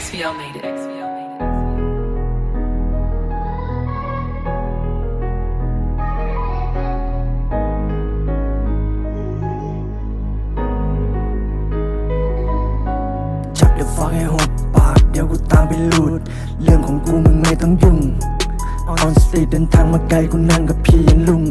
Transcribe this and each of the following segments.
XVL made it. จับเดี๋ยวฟังให้หกปากเดี๋ยวกูตามไปลูดเรื่องของกูมึงไม่ต้องยุ่ง On street เดินทางมาไกลกูนั่งกับพี่ยันลุง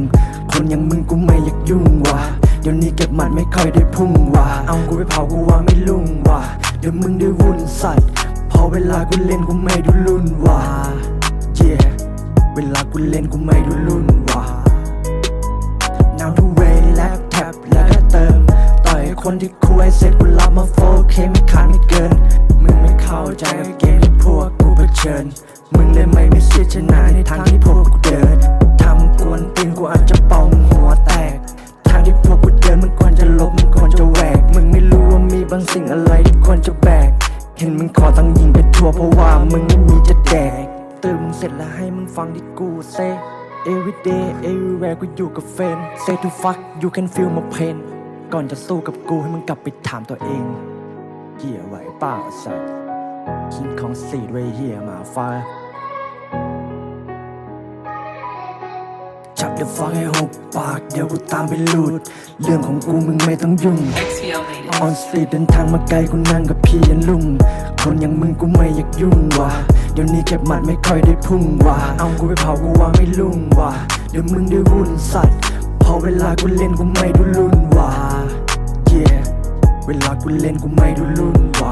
คนอย่างมึงกูไม่อยากยุ่งว่ะเดี๋ยวนี้เก็บหมัดไม่ค่อยได้พุ่งว่ะเอากูไปเผากูว่าไม่ลุ่งว่ะเดี๋ยวมึงได้วุ่นสัตว์พอเวลากูเล่นกูไม่ดูรุ่นว่ะ Yeah เวลากูเล่นกูไม่ดูรุ่นว่ะ Now to way และแท็บและเติมต่อยคนที่คุยเสร็จกูรับมา 4K ไม่ขาดไม่เกินมึงไม่เข้าใจกับเกมที่พวกกูเผชิญมึงเลยไม่มีสิทธิ์ชนะในทางที่พวกกูเดินทำกวนตีนกูอาจจะเป่ามึงหัวแตกทางที่พวกกูเดินมึงควรจะลบมึงควรจะแหวกมึงไม่รู้ว่ามีบางสิ่งอะไรที่ควรจะแบกเห็นมึงขอตั้งยิงไปทั่วเพราะว่ามึงไม่มีจะแดกตื่นมึงเสร็จแล้วให้มึงฟังที่กูเซ Everyday everywhere กูอยู่กับเฟน Say to fuck you can feel my pain ก่อนจะสู้กับกูให้มึงกลับไปถามตัวเองเหี้ยไหวเปล่าสัตว์คิงของสีดไว้เหี้ยหมาฟ้าจับเดี๋ยวฟังให้หกปากเดี๋ยวกูตามไปลูดเรื่องของกูมึงไม่ต้องยุ่ง XVL made it. On street เดินทางมาไกลกูนั่งกับพี่ยันลุงคนอย่างมึงกูไม่อยากยุ่งว่ะเดี๋ยวนี้เก็บหมัดไม่ค่อยได้พุ่งว่ะเอากูไปเผากูว่าไม่ลุ่งว่ะเดี๋ยวมึงได้วุ่นสัตว์พอเวลากูเล่นกูไม่ดูรุ่นว่ะ Yeah เวลากูเล่นกูไม่ดูรุ่นว่ะ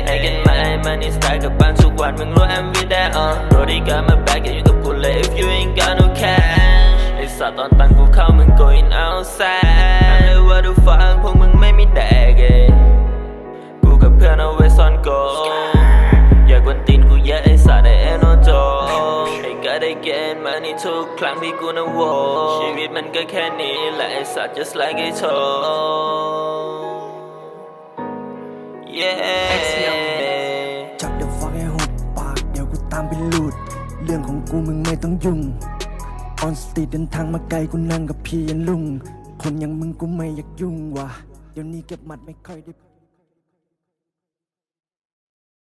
ไอ้กันมาไอ้มันนี่สไตล์กับบ้านทุกวันมึงรู้ I'm with that Brody got my back อยู่กับกูเลย if you ain't got no cash ไอ้สัตว์ตอนตังกูเข้ามึง going outside เลยว่าดูฟังพวกมึงไม่มีแดกกูกับเพื่อนเอาไว้ซ่อนโกอย่ากวนตีนกูเยอะไอ้สัตว์ไอ้เอโนโจไอ้ก็ได้เกณฑ์มานี่ทุกครั้งที่กูนะโวชีวิตมันก็แค่นี้แหละไอ้สัตว์ just like ไอ้โชจับเดี๋ยวฟังให้หกปากเดี๋ยวกูตามไปลูดเรื่องของกูมึงไม่ต้องยุ่ง On street เดินทางมาไกลกูนั่งกับพี่ยันลุงคนอย่างมึงกูไม่อยากยุ่งว่ะเดี๋ยวนี้เก็บหมัดไม่ค่อยได้